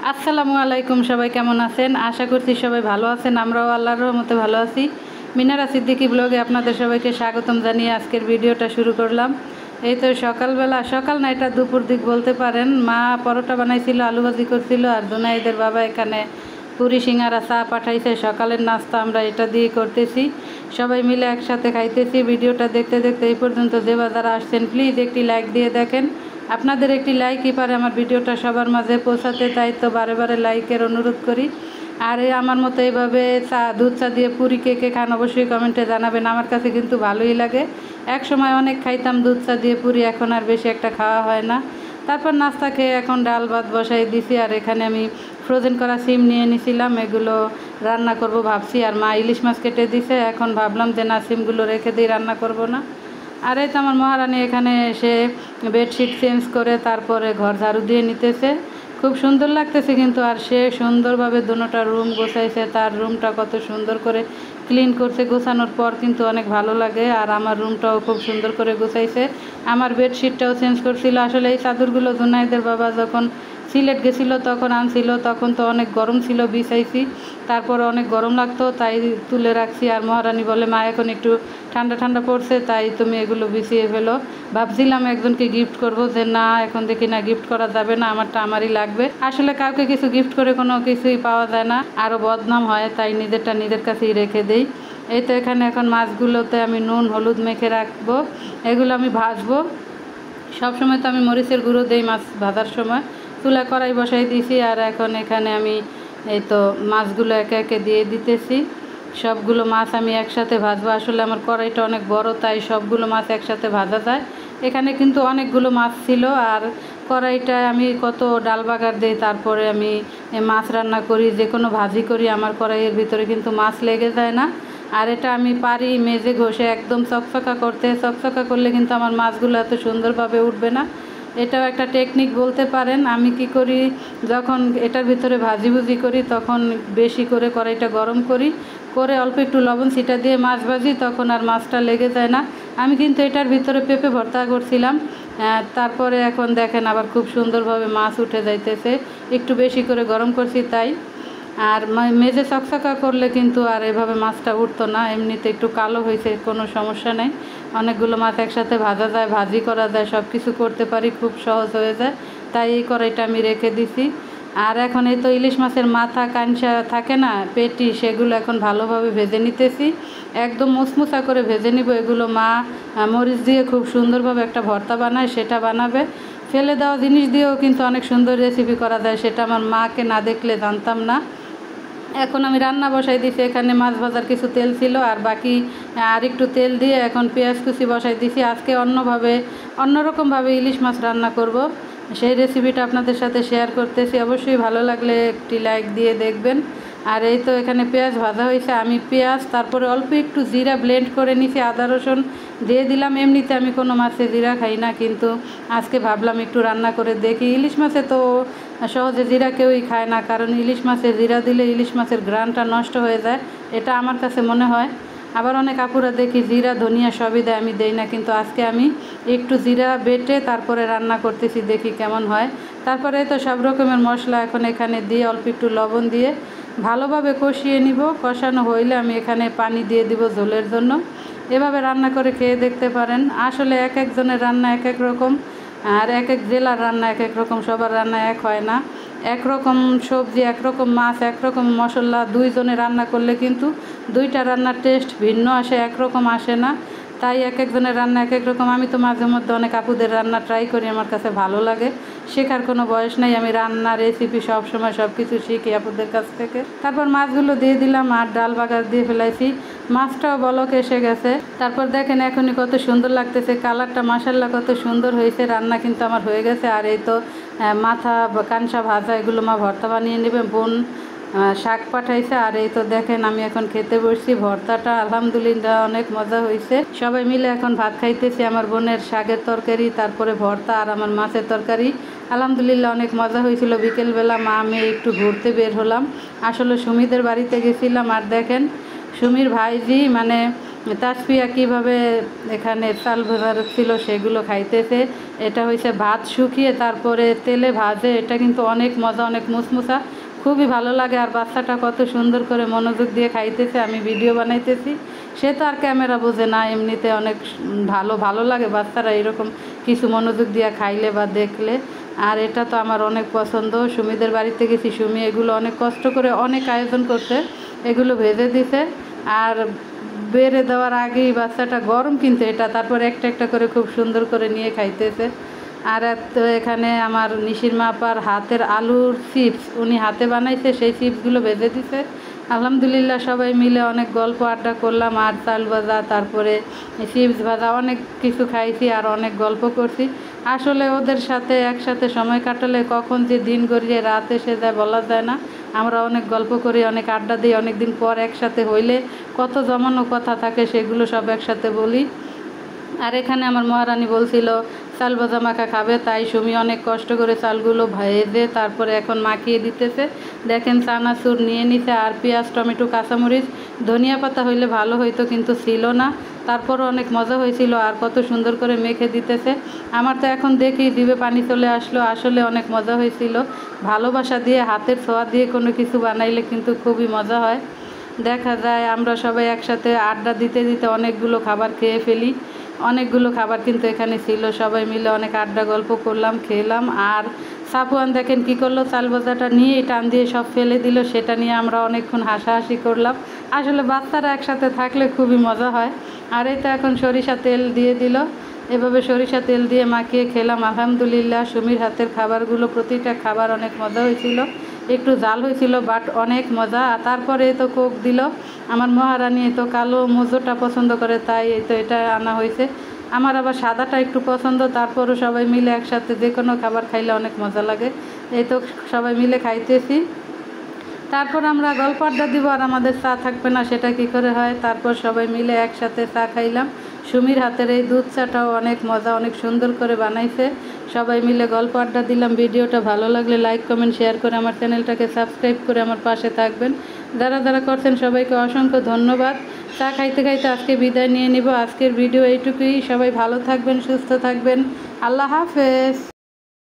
আসসালামু আলাইকুম, সবাই কেমন আছেন? আশা করছি সবাই ভালো আছেন। আমরাও আল্লাহর রহমতে ভালো আছি। মিনারা সিদ্দিকী ব্লগে আপনাদের সবাইকে স্বাগতম জানিয়ে আজকের ভিডিওটা শুরু করলাম। এই তো সকালবেলা, সকাল না এটা দুপুর দিক বলতে পারেন। মা পরোটা বানাইছিল, আলু ভাজি করছিল, আর জুনাইদের বাবা এখানে পুরি সিঙ্গারা চা পাঠাইছে। সকালের নাস্তা আমরা এটা দিয়ে করতেছি, সবাই মিলে একসাথে খাইতেছি। ভিডিওটা দেখতে দেখতে এই পর্যন্ত যে যারা আসছেন প্লিজ একটি লাইক দিয়ে দেখেন। আপনাদের একটি লাইকই পারে আমার ভিডিওটা সবার মাঝে পৌঁছাতে, তাই তো বারে বারে লাইকের অনুরোধ করি। আর আমার মতো এইভাবে দুধ চা দিয়ে পুরি কে কে খান অবশ্যই কমেন্টে জানাবেন। আমার কাছে কিন্তু ভালোই লাগে। এক সময় অনেক খাইতাম দুধ চা দিয়ে পুরি, এখন আর বেশি একটা খাওয়া হয় না। তারপর নাস্তা খেয়ে এখন ডাল ভাত বসাই দিছি। আর এখানে আমি ফ্রোজেন করা সিম নিয়ে নিয়েছিলাম, এগুলো রান্না করব ভাবছি। আর মা ইলিশ মাছ কেটে দিছে, এখন ভাবলাম যে না, সিমগুলো রেখে দিই, রান্না করব না। আর এই তো আমার মহারানী এখানে এসে বেডশিট চেঞ্জ করে তারপরে ঘর ঝাড়ু দিয়ে নিতেছে। খুব সুন্দর লাগতেছে কিন্তু। আর সে সুন্দরভাবে দুটোটা রুম গোছাইছে, তার রুমটা কত সুন্দর করে ক্লিন করছে। গোছানোর পর কিন্তু অনেক ভালো লাগে। আর আমার রুমটাও খুব সুন্দর করে গোছাইছে। আমার বেডশিটটাও চেঞ্জ করছিল। আসলে এই চাদরগুলো জুনাইদের বাবা যখন সিলেট গেছিলো তখন আনছিল, তখন তো অনেক গরম ছিল, বিছাইছি, তারপরে অনেক গরম লাগতো তাই তুলে রাখছি। আর মহারানী বলে মা এখন একটু ঠান্ডা ঠান্ডা পড়ছে, তাই তুমি এগুলো বিছিয়ে ফেলো। ভাবছিলাম একজনকে গিফট করব, যে না এখন দেখি না, গিফট করা যাবে না, আমারটা আমারই লাগবে। আসলে কাউকে কিছু গিফট করে কোনো কিছুই পাওয়া যায় না, আরও বদনাম হয়, তাই নিজেরটা নিজের কাছেই রেখে দেই। এই তো এখানে এখন মাছগুলোতে আমি নুন হলুদ মেখে রাখবো, এগুলো আমি ভাজবো। সবসময় তো আমি মরিচের গুঁড়ো দেই মাছ ভাজার সময়। চুলা কড়াই বসাই দিয়েছি। আর এখন এখানে আমি এই তো মাছগুলো একে একে দিয়ে দিতেছি। সবগুলো মাছ আমি একসাথে ভাজবো। আসলে আমার কড়াইটা অনেক বড়, তাই সবগুলো মাছ একসাথে ভাজা যায়। এখানে কিন্তু অনেকগুলো মাছ ছিল। আর কড়াইটায় আমি কত ডাল বাগার দিই, তারপরে আমি মাছ রান্না করি, যে কোনো ভাজি করি, আমার কড়াইয়ের ভিতরে কিন্তু মাছ লেগে যায় না। আর এটা আমি পারি মেজে ঘষে একদম চকচকা করতে। চকচকা করলে কিন্তু আমার মাছগুলো এত সুন্দরভাবে উঠবে না। এটাও একটা টেকনিক বলতে পারেন। আমি কি করি, যখন এটার ভিতরে ভাজি করি তখন বেশি করে কড়াইটা গরম করি, করে অল্প একটু লবণ ছিটা দিয়ে মাছ ভাজি, তখন আর মাছটা লেগে যায় না। আমি কিন্তু এটার ভিতরে পেঁপে ভর্তা করছিলাম, তারপরে এখন দেখেন আবার খুব সুন্দরভাবে মাছ উঠে যাইতেছে। একটু বেশি করে গরম করছি তাই। আর মেজে চকচকা করলে কিন্তু আর এভাবে মাছটা উঠতো না। এমনিতে একটু কালো হয়েছে, কোনো সমস্যা নেই। অনেকগুলো মাছ একসাথে ভাজা যায়, ভাজি করা যায়, সব কিছু করতে পারি, খুব সহজ হয়ে যায়। তাই এই কড়াইটা আমি রেখে দিছি। আর এখন এই তো ইলিশ মাছের মাথা কাঁচা থাকে না, পেটি, সেগুলো এখন ভালোভাবে ভেজে নিতেছি। একদম মুচমুচা করে ভেজে নিব। এগুলো মা মরিচ দিয়ে খুব সুন্দরভাবে একটা ভর্তা বানায়, সেটা বানাবে। ফেলে দেওয়া জিনিস দিয়েও কিন্তু অনেক সুন্দর রেসিপি করা যায়, সেটা আমার মাকে না দেখলে জানতাম না। এখন আমি রান্না বসাই দিছি। এখানে মাছ ভাজার কিছু তেল ছিল, আর বাকি আর একটু তেল দিয়ে এখন পেঁয়াজ কুচি বসাই দিছি। আজকে অন্যরকমভাবে ইলিশ মাছ রান্না করব, সেই রেসিপিটা আপনাদের সাথে শেয়ার করতেছি। অবশ্যই ভালো লাগলে একটি লাইক দিয়ে দেখবেন। আর এই তো এখানে পেঁয়াজ ভাজা হয়েছে। আমি পেঁয়াজ তারপরে অল্প একটু জিরা ব্লেন্ড করে নিছি, আদা রসুন দিয়ে দিলাম। এমনিতে আমি কোনো মাছে জিরা খাই না, কিন্তু আজকে ভাবলাম একটু রান্না করে দেখি। ইলিশ মাছে তো সহজে জিরা কেউই খায় না, কারণ ইলিশ মাছে জিরা দিলে ইলিশ মাছের ঘ্রাণটা নষ্ট হয়ে যায়, এটা আমার কাছে মনে হয়। আবার অনেক আপুরা দেখি জিরা ধনিয়া সবই দেয়, আমি দেই না। কিন্তু আজকে আমি একটু জিরা বেটে তারপরে রান্না করতেছি, দেখি কেমন হয়। তারপরে তো সব রকমের মশলা এখন এখানে দিয়ে অল্প একটু লবণ দিয়ে ভালোভাবে কষিয়ে নিব। কষানো হইলে আমি এখানে পানি দিয়ে দিব ঝোলের জন্য। এভাবে রান্না করে খেয়ে দেখতে পারেন। আসলে এক একজনের রান্না এক এক রকম, আর এক এক জেলার রান্না এক এক রকম, সবার রান্না এক হয় না। একরকম সবজি, একরকম মাছ, একরকম মশলা, দুইজনে রান্না করলে কিন্তু দুইটা রান্নার টেস্ট ভিন্ন আসে, একরকম আসে না। তাই এক একজনের রান্না এক এক রকম। আমি তো মাঝে মধ্যে অনেক আপুদের রান্না ট্রাই করি, আমার কাছে ভালো লাগে। শেখার কোনো বয়স নেই, আমি রান্না রেসিপি সব সময় সব কিছু শিখি আপুদের কাছ থেকে। তারপর মাছগুলো দিয়ে দিলাম, আর ডাল বাগার দিয়ে ফেলাইছি। মাছটাও বলক এসে গেছে। তারপর দেখেন এখনই কত সুন্দর লাগতেছে, কালারটা মাশাল্লাহ কত সুন্দর হয়েছে। রান্না কিন্তু আমার হয়ে গেছে। আর এই তো মাথা কাঁচা ভাজা, এগুলো মা ভর্তা বানিয়ে নেবে। বোন শাক পাঠাইছে। আর এই তো দেখেন আমি এখন খেতে বসছি। ভর্তাটা আলহামদুলিল্লাহ অনেক মজা হয়েছে। সবাই মিলে এখন ভাত খাইতেছি। আমার বোনের শাকের তরকারি, তারপরে ভর্তা, আর আমার মাছের তরকারি। আলহামদুলিল্লাহ অনেক মজা হয়েছিল। বিকেলবেলা মা আমি একটু ঘুরতে বের হলাম। আসলে সুমিদের বাড়িতে গেছিলাম। আর দেখেন সুমির ভাইজি মানে তাসফিয়া কীভাবে এখানে চাল ভাজা ছিল সেগুলো খাইতেছে। এটা হয়েছে ভাত শুকিয়ে তারপরে তেলে ভাজে, এটা কিন্তু অনেক মজা, অনেক মুসমুসা, খুবই ভালো লাগে। আর বাচ্চাটা কত সুন্দর করে মনোযোগ দিয়ে খাইতেছে, আমি ভিডিও বানাইতেছি, সে তো আর ক্যামেরা বোঝে না, এমনিতে অনেক ভালো লাগে বাচ্চারা এরকম কিছু মনোযোগ দিয়ে খাইলে বা দেখলে। আর এটা তো আমার অনেক পছন্দ। সুমিদের বাড়িতে গেছি, সুমি এগুলো অনেক কষ্ট করে অনেক আয়োজন করছে, এগুলো ভেজে দিছে। আর বেড়ে দেওয়ার আগেই বাচ্চাটা গরম কিন্তু এটা, তারপর একটা একটা করে খুব সুন্দর করে নিয়ে খাইতেছে। আর তো এখানে আমার নিশির মাপার হাতের আলুর চিপস উনি হাতে বানাইছে, সেই চিপসগুলো ভেজে দিছে। আলহামদুলিল্লাহ সবাই মিলে অনেক গল্প আড্ডা করলাম, আর চাল ভাজা তারপরে চিপস ভাজা অনেক কিছু খাইছি আর অনেক গল্প করছি। আসলে ওদের সাথে একসাথে সময় কাটালে কখন যে দিন গড়িয়ে রাত এসে যায় বলা যায় না। আমরা অনেক গল্প করি, অনেক আড্ডা দিই, অনেক দিন পর একসাথে হইলে কত জমানো কথা থাকে সেগুলো সব একসাথে বলি। আর এখানে আমার মহারানী বলছিল চাল ভাজা মাখা খাবে, তাই সুমি অনেক কষ্ট করে চালগুলো ভেজে তারপরে এখন মাখিয়ে দিতেছে। দেখেন চানাচুর নিয়ে নিছে, আর পেঁয়াজ, টমেটো, কাঁচামরিচ, ধনিয়া পাতা হইলে ভালো হইতো কিন্তু ছিল না, তারপরও অনেক মজা হয়েছিল। আর কত সুন্দর করে মেখে দিতেছে, আমার তো এখন দেখি জিভে পানি চলে আসলো। আসলে অনেক মজা হয়েছিল, ভালোবাসা দিয়ে হাতের ছোঁয়া দিয়ে কোনো কিছু বানাইলে কিন্তু খুবই মজা হয়। দেখা যায় আমরা সবাই একসাথে আড্ডা দিতে দিতে অনেকগুলো খাবার খেয়ে ফেলি, অনেকগুলো খাবার কিন্তু এখানে ছিল, সবাই মিলে অনেক আড্ডা গল্প করলাম, খেলাম। আর সাফওয়ান দেখেন কী করলো, চাল ভাজাটা নিয়ে টান দিয়ে সব ফেলে দিল, সেটা নিয়ে আমরা অনেকক্ষণ হাসাহাসি করলাম। আসলে বাচ্চারা একসাথে থাকলে খুবই মজা হয়। আর এই তো এখন সরিষা তেল দিয়ে দিল, এভাবে সরিষা তেল দিয়ে মাখিয়ে খেলাম। আলহামদুলিল্লাহ সুমির হাতের খাবারগুলো প্রতিটা খাবার অনেক মজা হয়েছিল, একটু জাল হয়েছিল বাট অনেক মজা। তারপরে তো কোক দিল, আমার মহারানী তো কালো মোজোটা পছন্দ করে, তাই এই তো এটা আনা হয়েছে। আমার আবার সাদাটা একটু পছন্দ, তারপরও সবাই মিলে একসাথে যে কোনো খাবার খাইলে অনেক মজা লাগে। এই তো সবাই মিলে খাইতেছি, তারপর আমরা গল্প আড্ডা দিব, আর আমাদের চা থাকবে না সেটা কি করে হয়। তারপর সবাই মিলে একসাথে চা খাইলাম। সুমির হাতের এই দুধ চাটাও অনেক মজা, অনেক সুন্দর করে বানাইছে। সবাই মিলে গল্প আড্ডা দিলাম। ভিডিওটা ভালো লাগলে লাইক, কমেন্ট, শেয়ার করে আমার চ্যানেলটাকে সাবস্ক্রাইব করে আমার পাশে থাকবেন। যারা যারা করছেন সবাইকে অসংখ্য ধন্যবাদ। চা খাইতে খাইতে আজকে বিদায় নিয়ে নিব। আজকের ভিডিও এইটুকুই। সবাই ভালো থাকবেন, সুস্থ থাকবেন। আল্লাহ হাফেজ।